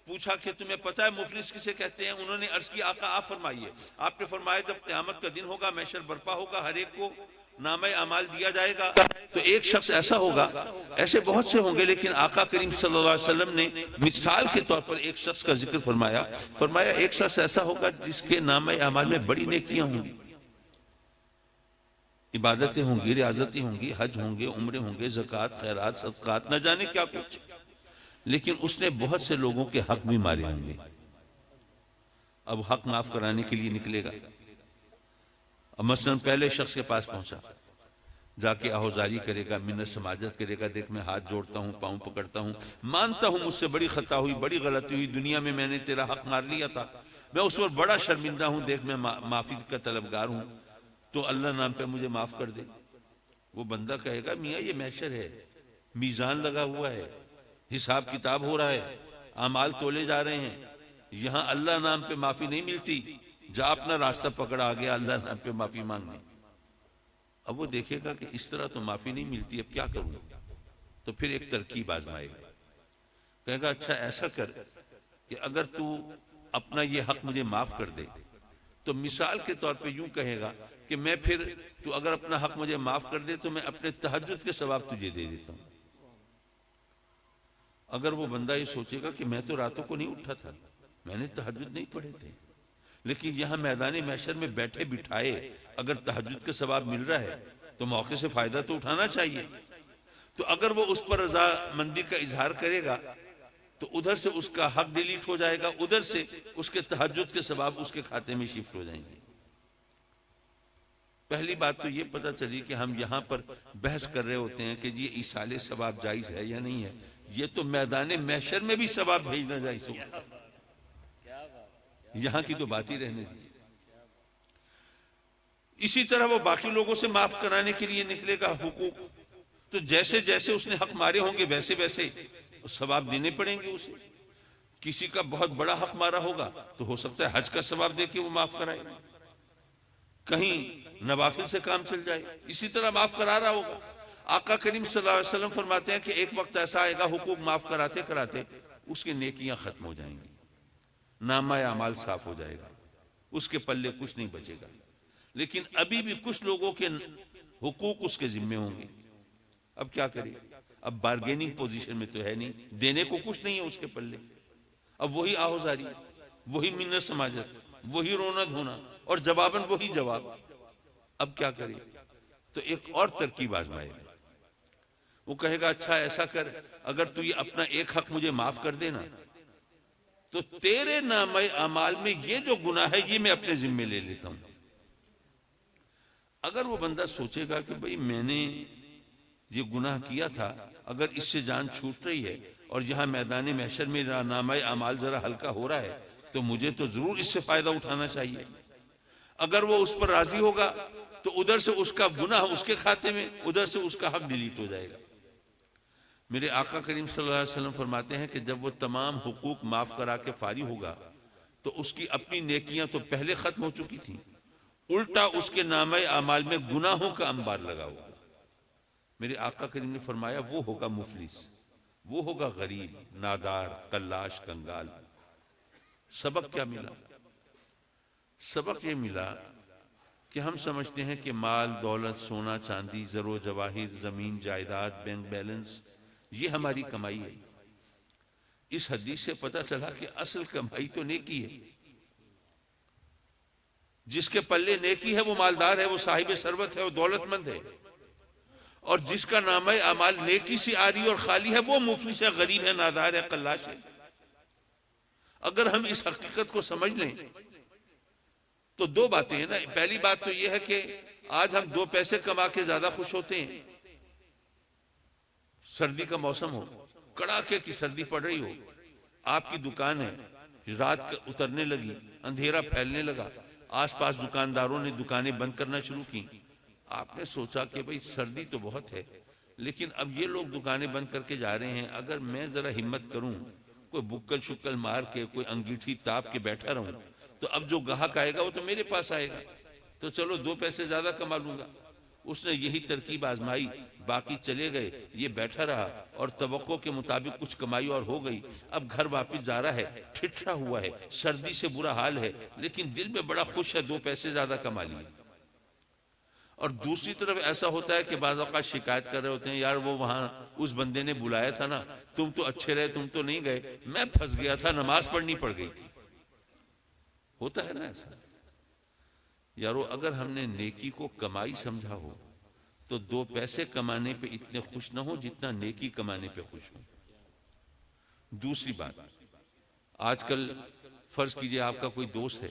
پوچھا کہ تمہیں پتہ ہے مفلس کسے کہتے ہیں؟ انہوں نے عرض کی آقا آپ فرمائیے۔ آپ نے فرمایا جب قیامت کا دن ہوگا، محشر برپا ہوگا، ہر ایک کو نامہ اعمال دیا جائے گا، تو ایک شخص ایسا ہوگا، ایسے بہت سے ہوں گے، لیکن آقا کریم صلی اللہ علیہ وسلم نے مثال کے طور پر ایک شخص کا ذکر فرمایا ایک شخص ایسا ہوگا جس کے نامہ اعمال میں بڑی نیکیاں ہوں گی، عبادتیں ہوں گی، ریاضتیں ہوں گی، حج ہوں گے، عمرے ہوں گے، زکوٰۃ، خیرات، صدقات، نہ جانے کیا کچھ، لیکن اس نے بہت سے لوگوں کے حق بھی مارے ہوں گے۔ اب حق معاف کرانے کے لیے نکلے گا۔ اب مثلا پہلے شخص کے پاس پہنچا، جا کے آہوزاری کرے گا، منت سماجت کرے گا، دیکھ میں ہاتھ جوڑتا ہوں، پاؤں پکڑتا ہوں، مانتا ہوں مجھ سے بڑی خطا ہوئی، بڑی غلطی ہوئی، دنیا میں میں نے تیرا حق مار لیا تھا، میں اس وقت بڑا شرمندہ ہوں، دیکھ میں معافی کا طلبگار ہوں، تو اللہ نام پہ مجھے معاف کر دے۔ وہ بندہ کہے گا میاں یہ محشر ہے، میزان لگا ہوا ہے، حساب کتاب ہو رہا ہے، اعمال تولے جا رہے ہیں، یہاں اللہ نام پہ معافی نہیں ملتی، جا اپنا راستہ پکڑا آگے اللہ نام پہ معافی مانگنے۔ اب وہ دیکھے گا کہ اس طرح تو معافی نہیں ملتی، اب کیا کروں؟ تو پھر ایک ترکیب آزمائے گا، کہے گا اچھا ایسا کر کہ اگر تو اپنا یہ حق مجھے معاف کر دے تو مثال کے طور پہ یوں کہے گا کہ میں پھر تو اگر اپنا حق مجھے معاف کر دے تو میں اپنے تہجد کے ثواب تجھے دے دیتا ہوں۔ اگر وہ بندہ یہ سوچے گا کہ میں تو راتوں کو نہیں اٹھا تھا، میں نے تہجد نہیں پڑھے تھے، لیکن یہاں میدان محشر میں بیٹھے بٹھائے اگر تہجد کے ثواب مل رہا ہے تو موقع سے فائدہ تو اٹھانا چاہیے۔ تو اگر وہ اس پر رضامندی کا اظہار کرے گا تو ادھر سے اس کا حق ڈیلیٹ ہو جائے گا، ادھر سے اس کے تہجد کے ثواب اس کے کھاتے میں شفٹ ہو جائیں گے۔ پہلی بات تو یہ پتہ چلی کہ ہم یہاں پر بحث کر رہے ہوتے ہیں کہ یہ ایصال ثواب جائز ہے یا نہیں ہے، یہ تو میدان محشر میں بھی ثواب بھیجنا جائز ہوگا، یہاں کی تو بات ہی رہنے دیجیے۔ اسی طرح وہ باقی لوگوں سے معاف کرانے کے لیے نکلے گا حقوق، تو جیسے جیسے اس نے حق مارے ہوں گے ویسے ویسے ثواب دینے پڑیں گے اسے۔ کسی کا بہت بڑا حق مارا ہوگا تو ہو سکتا ہے حج کا ثواب دے کے وہ معاف کرائے، کہیں نوافل سے کام چل جائے، اسی طرح معاف کرا رہا ہوگا۔ آقا کریم صلی اللہ علیہ وسلم فرماتے ہیں کہ ایک وقت ایسا آئے گا حقوق معاف کراتے کراتے اس کی نیکیاں ختم ہو جائیں گی، نامہ اعمال صاف ہو جائے گا، اس کے پلے کچھ نہیں بچے گا، لیکن ابھی بھی کچھ لوگوں کے حقوق اس کے ذمے ہوں گے۔ اب کیا کرے؟ اب بارگیننگ پوزیشن میں تو ہے نہیں، دینے کو کچھ نہیں ہے اس کے پلے، اب وہی آہوزاری، وہی منت سماجت، وہی رونا دھونا، اور جواباً وہی جواب۔ اب کیا کرے؟ تو ایک اور ترکیب آزمائے گا، وہ کہے گا اچھا ایسا کر، اگر تو یہ اپنا ایک حق مجھے معاف کر دینا تو تیرے نامہ اعمال میں یہ جو گناہ ہے یہ میں اپنے ذمے لے لیتا ہوں۔ اگر وہ بندہ سوچے گا کہ بھئی میں نے یہ گناہ کیا تھا، اگر اس سے جان چھوٹ رہی ہے اور یہاں میدان محشر میں نامہ اعمال ذرا ہلکا ہو رہا ہے تو مجھے تو ضرور اس سے فائدہ اٹھانا چاہیے، اگر وہ اس پر راضی ہوگا تو ادھر سے اس کا گناہ اس کے کھاتے میں، ادھر سے اس کا حق ڈیلیٹ ہو جائے گا۔ میرے آقا کریم صلی اللہ علیہ وسلم فرماتے ہیں کہ جب وہ تمام حقوق معاف کرا کے فارغ ہوگا تو اس کی اپنی نیکیاں تو پہلے ختم ہو چکی تھیں، الٹا اس کے نامہ اعمال میں گناہوں کا انبار لگا ہوگا۔ میرے آقا کریم نے فرمایا وہ ہوگا مفلس، وہ ہوگا غریب، نادار، قلاش، کنگال۔ سبق کیا ملا؟ سبق یہ ملا کہ ہم سمجھتے ہیں کہ مال، دولت، سونا، چاندی، زر و جواہر، زمین، جائیداد، بینک بیلنس، یہ ہماری کمائی ہے۔ اس حدیث سے پتہ چلا کہ اصل کمائی تو نیکی ہے۔ جس کے پلے نیکی ہے وہ مالدار ہے، وہ صاحب ثروت ہے، وہ دولت مند ہے، اور جس کا نامہ اعمال نیکی سے آری اور خالی ہے وہ مفلس ہے، غریب ہے، نادار ہے، قلاش ہے۔ اگر ہم اس حقیقت کو سمجھ لیں تو دو باتیں ہیں نا۔ پہلی بات تو یہ ہے کہ آج ہم دو پیسے کما کے زیادہ خوش ہوتے ہیں، سردی کا موسم ہو، کڑاکے کی سردی پڑ رہی ہو، آپ کی دکان ہے، رات اترنے لگی، اندھیرا پھیلنے لگا، آس پاس دکانداروں نے دکانیں بند کرنا شروع کی، آپ نے سوچا کہ بھئی سردی تو بہت ہے لیکن اب یہ لوگ دکانیں بند کر کے جا رہے ہیں، اگر میں ذرا ہمت کروں، کوئی بکل شکل مار کے، کوئی انگیٹھی تاپ کے بیٹھا رہوں تو اب جو گاہک آئے گا وہ تو میرے پاس آئے گا، تو چلو 2 پیسے زیادہ کما لوں گا۔ اس نے یہی ترکیب آزمائی، باقی چلے گئے، یہ بیٹھا رہا اور توقع کے مطابق کچھ کمائی اور ہو گئی۔ اب گھر واپس جا رہا ہے، ٹھٹھا ہوا ہے، سردی سے برا حال ہے، لیکن دل میں بڑا خوش ہے، 2 پیسے زیادہ کما لیے۔ اور دوسری طرف ایسا ہوتا ہے کہ بعض اوقات شکایت کر رہے ہوتے ہیں، یار وہ وہاں اس بندے نے بلایا تھا نا، تم تو اچھے رہے، تم تو نہیں گئے، میں پھنس گیا تھا، نماز پڑھنی پڑ گئی تھی۔ ہوتا ہے نا ایسا؟ یارو اگر ہم نے نیکی کو کمائی سمجھا ہو تو 2 پیسے کمانے پہ اتنے خوش نہ ہو جتنا نیکی کمانے پہ خوش ہو۔ دوسری بات، آج کل فرض کیجئے آپ کا کوئی دوست ہے،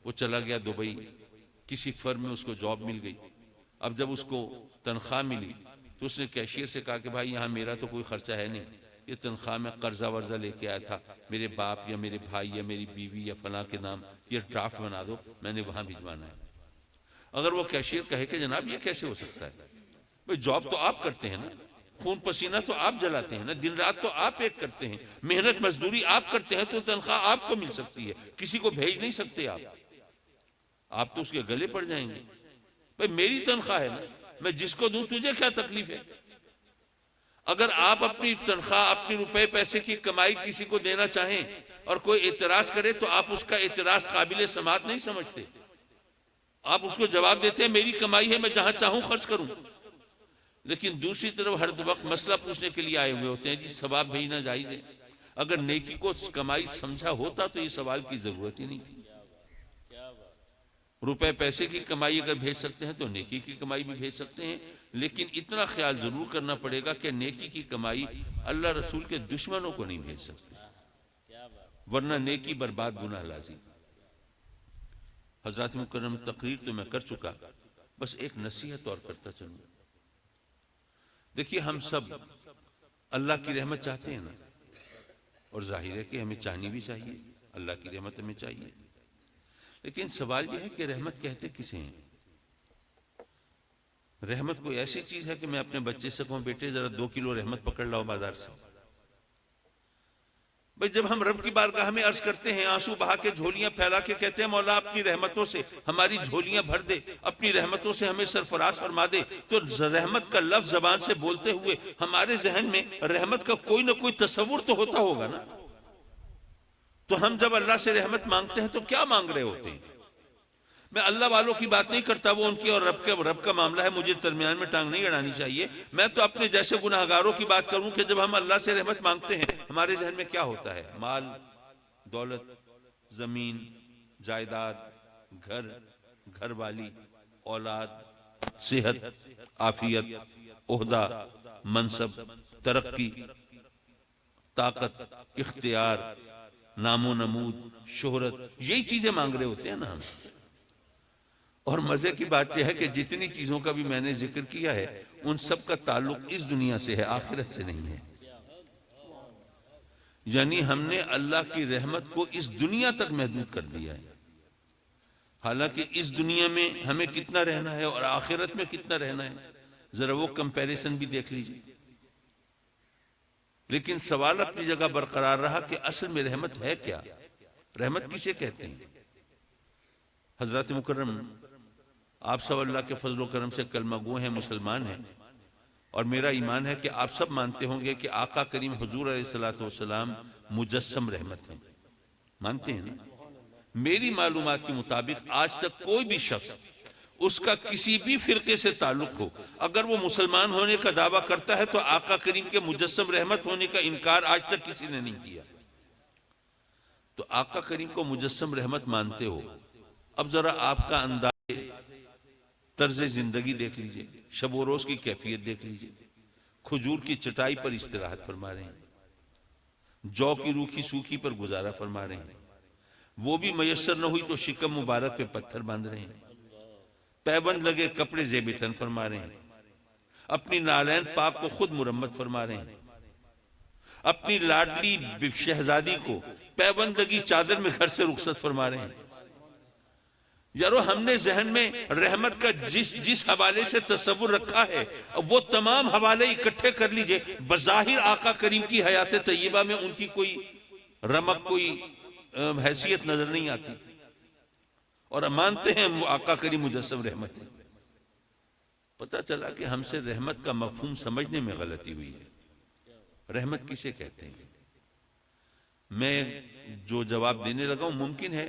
وہ چلا گیا دبئی، کسی فرم میں اس کو جاب مل گئی۔ اب جب اس کو تنخواہ ملی تو اس نے کیشیئر سے کہا کہ بھائی یہاں میرا تو کوئی خرچہ ہے نہیں، یہ تنخواہ میں قرضہ ورزہ لے کے آیا تھا، میرے باپ یا میرے بھائی یا میری بیوی یا فلاں کے نام یہ ڈرافٹ بنا دو، میں نے وہاں بھجوانا ہے۔ اگر وہ کیشیئر کہے کہ جناب یہ کیسے ہو سکتا ہے، بھئی جاب تو آپ کرتے ہیں نا، خون پسینہ تو آپ جلاتے ہیں نا، دن رات تو آپ ایک کرتے ہیں، محنت مزدوری آپ کرتے ہیں، تو تنخواہ آپ کو مل سکتی ہے، کسی کو بھیج نہیں سکتے آپ تو اس کے گلے پڑ جائیں گے۔ بھئی میری تنخواہ ہے نا، میں جس کو دوں، تجھے کیا تکلیف ہے؟ اگر آپ اپنی تنخواہ، اپنی روپے پیسے کی کمائی کسی کو دینا چاہیں اور کوئی اعتراض کرے تو آپ اس کا اعتراض قابل سماعت نہیں سمجھتے، آپ اس کو جواب دیتے ہیں میری کمائی ہے، میں جہاں چاہوں خرچ کروں۔ لیکن دوسری طرف ہر وقت مسئلہ پوچھنے کے لیے آئے ہوئے ہوتے ہیں، جی ثواب بھیجنا جائز ہے؟ اگر نیکی کو کمائی سمجھا ہوتا تو یہ سوال کی ضرورت ہی نہیں تھی۔ روپے پیسے کی کمائی اگر بھیج سکتے ہیں تو نیکی کی کمائی بھی بھیج سکتے ہیں، لیکن اتنا خیال ضرور کرنا پڑے گا کہ نیکی کی کمائی اللہ رسول کے دشمنوں کو نہیں بھیج سکتے، ورنہ نیکی برباد، گناہ لازم۔ حضرات مکرم، تقریر تو میں کر چکا، بس ایک نصیحت اور کرتا چلوں۔ دیکھیے ہم سب اللہ کی رحمت چاہتے ہیں نا، اور ظاہر ہے کہ ہمیں چاہنی بھی چاہیے، اللہ کی رحمت ہمیں چاہیے، لیکن سوال یہ ہے کہ رحمت کہتے کسے ہیں؟ رحمت کوئی ایسی چیز ہے کہ میں اپنے بچے سے کہوں بیٹے ذرا 2 کلو رحمت پکڑ لاؤ بازار سے؟ بھئی جب ہم رب کی بارگاہ میں عرض کرتے ہیں، آنسو بہا کے جھولیاں پھیلا کے کہتے ہیں مولا اپنی رحمتوں سے ہماری جھولیاں بھر دے، اپنی رحمتوں سے ہمیں سرفراز فرما دے، تو رحمت کا لفظ زبان سے بولتے ہوئے ہمارے ذہن میں رحمت کا کوئی نہ کوئی تصور تو ہوتا ہوگا نا۔ تو ہم جب اللہ سے رحمت مانگتے ہیں تو کیا مانگ رہے ہوتے ہیں؟ میں اللہ والوں کی بات نہیں کرتا، وہ ان کی اور رب کا معاملہ ہے، مجھے درمیان میں ٹانگ نہیں اڑانی چاہیے۔ میں تو اپنے جیسے گناہگاروں کی بات کروں کہ جب ہم اللہ سے رحمت مانگتے ہیں ہمارے ذہن میں کیا ہوتا ہے؟ مال، دولت، زمین، جائیداد، گھر والی، اولاد، صحت، عافیت، عہدہ، منصب، ترقی، طاقت، اختیار، نام و نمود، شہرت، یہی چیزیں مانگ رہے ہوتے ہیں نا ہم۔ اور مزے کی بات یہ ہے کہ جتنی چیزوں کا بھی میں نے ذکر کیا ہے ان سب کا تعلق اس دنیا سے ہے، آخرت سے نہیں ہے۔ یعنی ہم نے اللہ کی رحمت کو اس دنیا تک محدود کر دیا ہے، حالانکہ اس دنیا میں ہمیں کتنا رہنا ہے اور آخرت میں کتنا رہنا ہے، ذرا وہ کمپیریزن بھی دیکھ لیجئے۔ لیکن سوال اپنی جگہ برقرار رہا کہ اصل میں رحمت ہے کیا؟ رحمت کسے کہتے ہیں؟ حضرات مکرم، آپ سب اللہ کے فضل و کرم سے کلمہ گو ہیں، مسلمان ہیں، اور میرا ایمان ہے کہ آپ سب مانتے ہوں گے کہ آقا کریم حضور علیہ السلام مجسم رحمت ہیں، مانتے ہیں نا؟ میری معلومات کے مطابق آج تک کوئی بھی شخص اس کا کسی بھی فرقے سے تعلق ہو، اگر وہ مسلمان ہونے کا دعویٰ کرتا ہے تو آقا کریم کے مجسم رحمت ہونے کا انکار آج تک کسی نے نہیں کیا۔ تو آقا کریم کو مجسم رحمت مانتے ہو، اب ذرا آپ کا انداز، طرز زندگی دیکھ لیجئے، شب و روز کی کیفیت دیکھ لیجئے، کھجور کی چٹائی پر استراحت فرما رہے ہیں، جو کی روکھی سوکھی پر گزارا فرما رہے ہیں، وہ بھی میسر نہ ہوئی تو شکم مبارک پہ پتھر باندھ رہے ہیں، پیبند لگے کپڑے زیب تن فرما رہے ہیں، اپنی نالین پاک کو خود مرمت فرما رہے ہیں، اپنی لاڈلی شہزادی کو پیبند لگی چادر میں گھر سے رخصت فرما رہے ہیں۔ یارو ہم نے ذہن میں رحمت کا جس حوالے سے تصور رکھا ہے وہ تمام حوالے اکٹھے کر لیجئے، بظاہر آقا کریم کی حیات طیبہ میں ان کی کوئی رمق، کوئی حیثیت نظر نہیں آتی، اور مانتے ہیں وہ آقا کریم مجسم رحمت ہے. پتہ چلا کہ ہم سے رحمت کا مفہوم سمجھنے میں غلطی ہوئی ہے. رحمت کسے کہتے ہیں؟ میں جو جواب دینے لگا ہوں ممکن ہے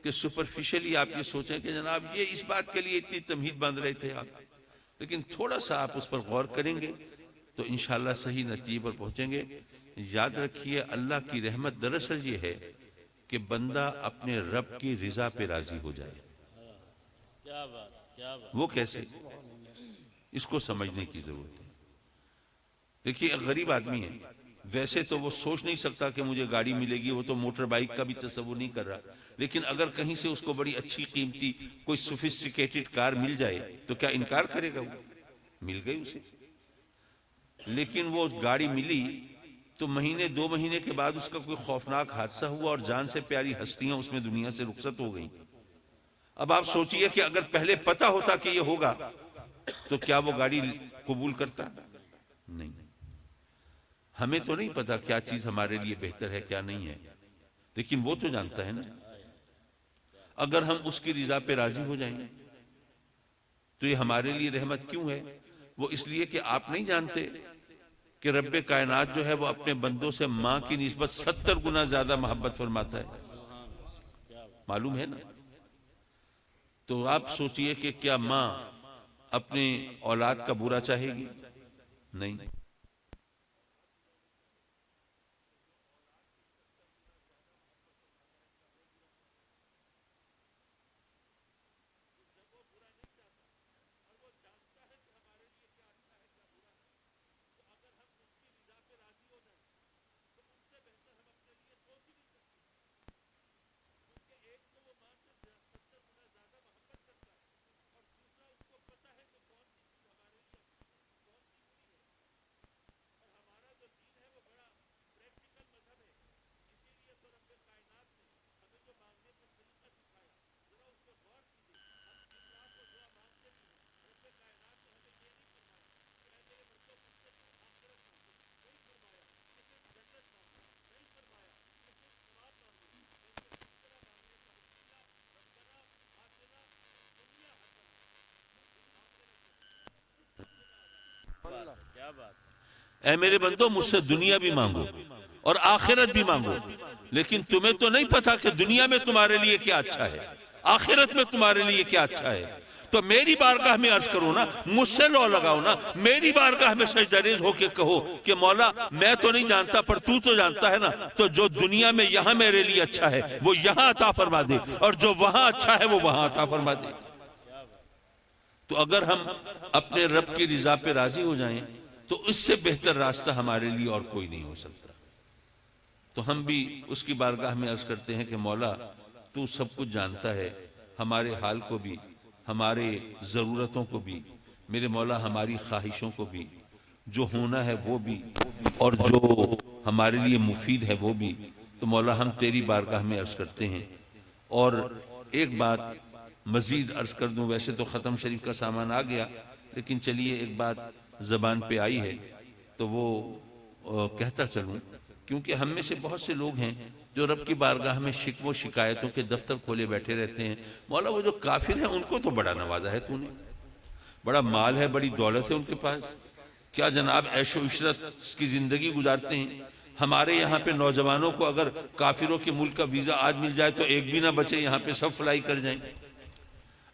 کہ سپرفیشلی آپ یہ سوچیں کہ جناب یہ اس بات کے لیے اتنی تمہید باندھ رہے تھے آپ، لیکن تھوڑا سا آپ اس پر غور کریں گے تو انشاءاللہ صحیح نتیجے پر پہنچیں گے. یاد رکھیے اللہ کی رحمت دراصل یہ ہے کہ بندہ اپنے رب کی رضا پہ راضی ہو جائے. وہ کیسے؟ اس کو سمجھنے کی ضرورت ہے. دیکھیے ایک غریب آدمی ہے، ویسے تو وہ سوچ نہیں سکتا کہ مجھے گاڑی ملے گی، وہ تو موٹر بائک کا بھی تصور نہیں کر رہا، لیکن اگر کہیں سے اس کو بڑی اچھی قیمتی کوئی سوفسٹیکیٹڈ کار مل جائے تو کیا انکار کرے گا؟ وہ مل گئی اسے. لیکن وہ گاڑی ملی تو مہینے 2 مہینے کے بعد اس کا کوئی خوفناک حادثہ ہوا اور جان سے پیاری ہستیاں اس میں دنیا سے رخصت ہو گئیں. اب آپ سوچئے کہ اگر پہلے پتا ہوتا کہ یہ ہوگا تو کیا وہ گاڑی قبول کرتا؟ نہیں. ہمیں تو نہیں پتا کیا چیز ہمارے لیے بہتر ہے کیا نہیں ہے، لیکن وہ تو جانتا ہے نا. اگر ہم اس کی رضا پہ راضی ہو جائیں تو یہ ہمارے لیے رحمت کیوں ہے؟ وہ اس لیے کہ آپ نہیں جانتے کہ رب کائنات جو ہے وہ اپنے بندوں سے ماں کی نسبت 70 گنا زیادہ محبت فرماتا ہے. معلوم ہے نا؟ تو آپ سوچئے کہ کیا ماں اپنے اولاد کا برا چاہے گی؟ نہیں. اے میرے بندو مجھ سے دنیا بھی مانگو اور آخرت بھی مانگو، لیکن تمہیں تو نہیں پتا کہ دنیا میں تمہارے لیے کیا اچھا ہے، آخرت میں تمہارے لیے کیا اچھا ہے. تو میری بارگاہ میں عرض کرو نا، مجھ سے لو لگاؤ نا، میری بارگاہ میں سجدہ ریز ہو کے کہو کہ مولا میں تو نہیں جانتا پر تو جانتا ہے نا، تو جو دنیا میں یہاں میرے لیے اچھا ہے وہ یہاں عطا فرما دے، اور جو وہاں اچھا ہے وہ وہاں عطا فرما دے. تو اگر ہم اپنے رب کی رضا پہ راضی ہو جائیں تو اس سے بہتر راستہ ہمارے لیے اور کوئی نہیں ہو سکتا. تو ہم بھی اس کی بارگاہ میں عرض کرتے ہیں کہ مولا تو سب کچھ جانتا ہے، ہمارے حال کو بھی، ہمارے ضرورتوں کو بھی، میرے مولا ہماری خواہشوں کو بھی، جو ہونا ہے وہ بھی اور جو ہمارے لیے مفید ہے وہ بھی. تو مولا ہم تیری بارگاہ میں عرض کرتے ہیں. اور ایک بات مزید عرض کر دوں، ویسے تو ختم شریف کا سامان آ گیا، لیکن چلیے ایک بات زبان پہ آئی ہے تو وہ کہتا چلوں، کیونکہ ہم میں سے بہت سے لوگ ہیں جو رب کی بارگاہ میں شکووں شکایتوں کے دفتر کھولے بیٹھے رہتے ہیں. مولا وہ جو کافر ہیں ان کو تو بڑا نوازا ہے تو نے، بڑا مال ہے، بڑی دولت ہے ان کے پاس، کیا جناب عیش و عشرت کی زندگی گزارتے ہیں. ہمارے یہاں پہ نوجوانوں کو اگر کافروں کے ملک کا ویزا آج مل جائے تو ایک بھی نہ بچے، یہاں پہ سب فلائی کر جائیں،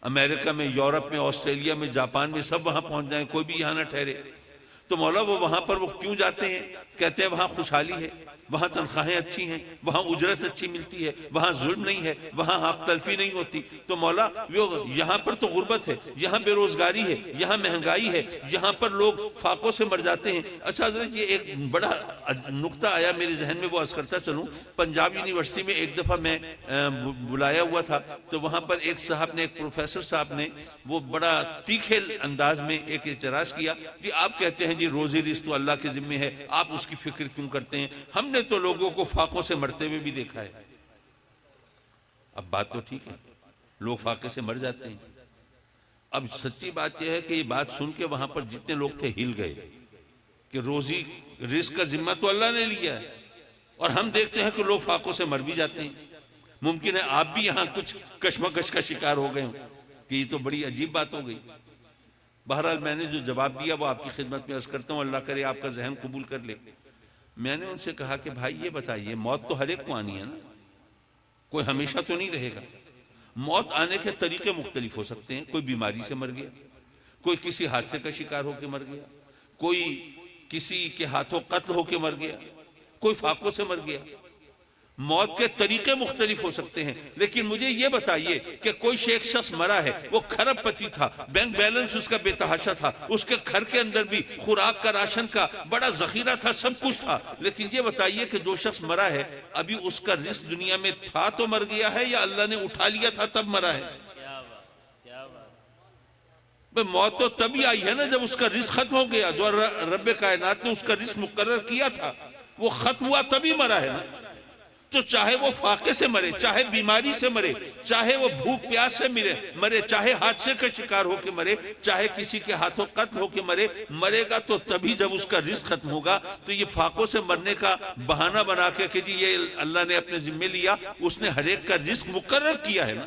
امریکہ میں، یورپ میں، آسٹریلیا میں، جاپان میں، سب وہاں پہنچ جائیں، کوئی بھی یہاں نہ ٹھہرے. تو مولا وہ وہاں پر وہ کیوں جاتے ہیں؟ کہتے ہیں وہاں خوشحالی ہے، وہاں تنخواہیں اچھی ہیں، وہاں اجرت اچھی ملتی ہے، وہاں ظلم نہیں ہے، وہاں حق تلفی نہیں ہوتی. تو مولا یہاں پر تو غربت ہے، یہاں بے روزگاری ہے، یہاں مہنگائی ہے، یہاں پر لوگ فاقوں سے مر جاتے ہیں. اچھا حضرت یہ ایک بڑا نقطہ آیا میرے ذہن میں، وہ عرض کرتا چلوں. پنجاب یونیورسٹی میں ایک دفعہ میں بلایا ہوا تھا، تو وہاں پر ایک صاحب نے، ایک پروفیسر صاحب نے، وہ بڑا تیکھے انداز میں ایک اعتراض کیا کہ آپ کہتے ہیں جی روزی رزق تو اللہ کے ذمہ ہے، آپ اس کی فکر کیوں کرتے ہیں؟ ہم نے تو لوگوں کو فاقوں سے مرتے ہوئے بھی دیکھا ہے. اب بات تو ٹھیک ہے، لوگ فاقے سے مر جاتے ہیں. اب سچی بات یہ ہے کہ یہ بات سن کے وہاں پر جتنے لوگ تھے ہل گئے کہ روزی رزق کا ذمہ تو اللہ نے لیا ہے، اور ہم دیکھتے ہیں کہ لوگ فاقوں سے مر بھی جاتے ہیں. ممکن ہے آپ بھی یہاں کچھ کشمکش کا شکار ہو گئے ہوں کہ یہ تو بڑی عجیب بات ہو گئی۔ بہرحال میں نے جو جواب دیا وہ آپ کی خدمت میں عرض کرتا ہوں، اللہ کرے آپ کا ذہن قبول کر لے۔ میں نے ان سے کہا کہ بھائی یہ بتائیے، موت تو ہر ایک کو آنی ہے نا، کوئی ہمیشہ تو نہیں رہے گا۔ موت آنے کے طریقے مختلف ہو سکتے ہیں، کوئی بیماری سے مر گیا، کوئی کسی حادثے کا شکار ہو کے مر گیا، کوئی کسی کے ہاتھوں قتل ہو کے مر گیا، کوئی فاقوں سے مر گیا۔ موت کے طریقے مختلف ہو سکتے ہیں، لیکن مجھے یہ بتائیے کہ کوئی ایک شخص مرا ہے، وہ کھرب پتی تھا، بینک بیلنس اس کا بے تحاشا تھا، اس کے گھر کے اندر بھی خوراک کا، راشن کا بڑا ذخیرہ تھا، سب کچھ تھا، لیکن یہ بتائیے کہ جو شخص مرا ہے ابھی اس کا رزق دنیا میں تھا تو مر گیا ہے، یا اللہ نے اٹھا لیا تھا تب مرا ہے؟ موت تو تبھی آئی ہے نا جب اس کا رزق ختم ہو گیا، جو رب کائنات نے اس کا رزق مقرر کیا تھا وہ ختم ہوا تبھی مرا ہے نا۔ تو چاہے وہ فاقے سے مرے، چاہے بیماری سے مرے، چاہے وہ بھوک پیاس سے مرے، چاہے حادثے کا شکار ہو کے مرے، چاہے کسی کے ہاتھوں قتل ہو کے مرے گا تو تبھی جب اس کا رزق ختم ہوگا۔ تو یہ فاقوں سے مرنے کا بہانہ بنا کے کہ جی یہ اللہ نے اپنے ذمہ لیا، اس نے ہر ایک کا رزق مقرر کیا ہے نا۔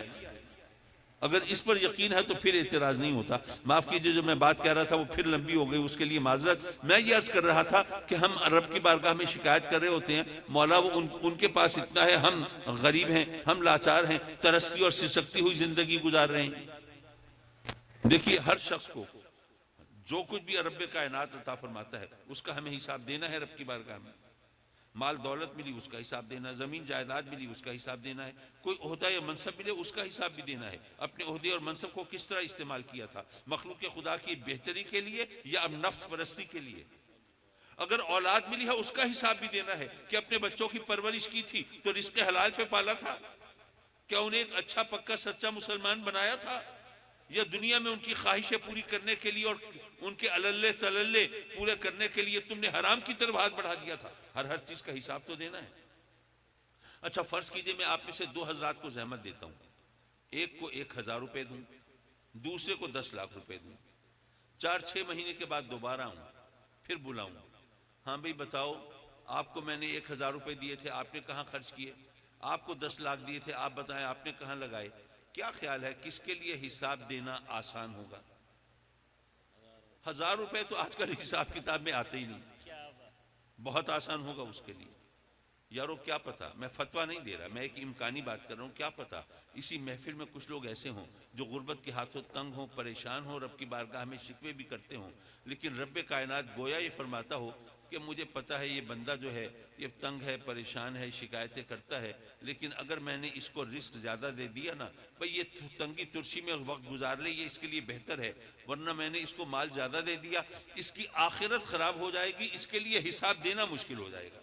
اگر اس پر یقین ہے تو پھر اعتراض نہیں ہوتا۔ معاف کیجئے، جو میں بات کہہ رہا تھا وہ پھر لمبی ہو گئی، اس کے لیے معذرت۔ میں یہ عرض کر رہا تھا کہ ہم رب کی بارگاہ میں شکایت کر رہے ہوتے ہیں، مولا وہ ان کے پاس اتنا ہے، ہم غریب ہیں، ہم لاچار ہیں، ترستی اور سسکتی ہوئی زندگی گزار رہے ہیں۔ دیکھیے، ہر شخص کو جو کچھ بھی رب کائنات عطا فرماتا ہے اس کا ہمیں حساب دینا ہے رب کی بارگاہ میں۔ مال دولت ملی اس کا حساب دینا ہے، زمین جائیداد ملی اس کا حساب دینا ہے، کوئی عہدہ یا منصب ملے اس کا حساب بھی دینا ہے۔ اپنے عہدے اور منصب کو کس طرح استعمال کیا تھا، مخلوق خدا کی بہتری کے لیے یا اب نفس پرستی کے لیے؟ اگر اولاد ملی ہے اس کا حساب بھی دینا ہے کہ اپنے بچوں کی پرورش کی تھی تو رزق حلال پہ پالا تھا، کیا انہیں ایک اچھا پکا سچا مسلمان بنایا تھا، یا دنیا میں ان کی خواہشیں پوری کرنے کے لیے اور ان کے عللے تللے پورے کرنے کے لیے تم نے حرام کی طرف ہاتھ بڑھا دیا تھا؟ ہر چیز کا حساب تو دینا ہے۔ اچھا فرض کیجئے میں آپ میں سے 2 حضرات کو زحمت دیتا ہوں، ایک کو 1000 روپے دوں، دوسرے کو 10 لاکھ روپے دوں، 4-6 مہینے کے بعد دوبارہ آؤں، پھر بلاؤں، ہاں بھئی بتاؤ، آپ کو میں نے 1000 روپے دیے تھے، آپ نے کہاں خرچ کیے؟ آپ کو 10 لاکھ دیے تھے، آپ بتائیں آپ نے کہاں لگائے؟ کیا خیال ہے کس کے لیے حساب دینا آسان ہوگا؟ 1000 روپے تو آج کل حساب کتاب میں آتے ہی نہیں، بہت آسان ہوگا اس کے لیے۔ یارو کیا پتا، میں فتویٰ نہیں دے رہا، میں ایک امکانی بات کر رہا ہوں، کیا پتا اسی محفل میں کچھ لوگ ایسے ہوں جو غربت کے ہاتھوں تنگ ہوں، پریشان ہوں، رب کی بارگاہ میں شکوے بھی کرتے ہوں، لیکن رب کائنات گویا یہ فرماتا ہو کہ مجھے پتا ہے یہ بندہ جو ہے یہ تنگ ہے، پریشان ہے، شکایتیں کرتا ہے، لیکن اگر میں نے اس کو رزق زیادہ دے دیا نا، بھئی یہ تنگی ترشی میں وقت گزار لے، یہ اس کے لیے بہتر ہے، ورنہ میں نے اس کو مال زیادہ دے دیا، اس کی آخرت خراب ہو جائے گی، اس کے لیے حساب دینا مشکل ہو جائے گا۔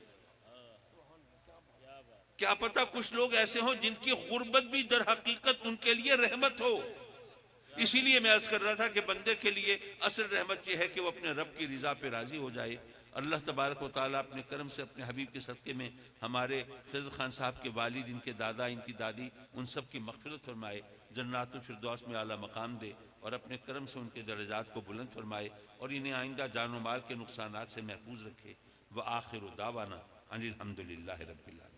کیا پتا کچھ لوگ ایسے ہوں جن کی غربت بھی در حقیقت ان کے لیے رحمت ہو۔ اسی لیے میں عرض کر رہا تھا کہ بندے کے لیے اصل رحمت یہ ہے کہ وہ اپنے رب کی رضا پہ راضی ہو جائے۔ اللہ تبارک و تعالیٰ اپنے کرم سے اپنے حبیب کے صدقے میں ہمارے خضر خان صاحب کے والد، ان کے دادا، ان کی دادی، ان سب کی مغفرت فرمائے، جنات الفردوس میں اعلیٰ مقام دے، اور اپنے کرم سے ان کے درجات کو بلند فرمائے، اور انہیں آئندہ جان و مال کے نقصانات سے محفوظ رکھے۔ وآخر دعوانا ان الحمدللہ رب العالمین۔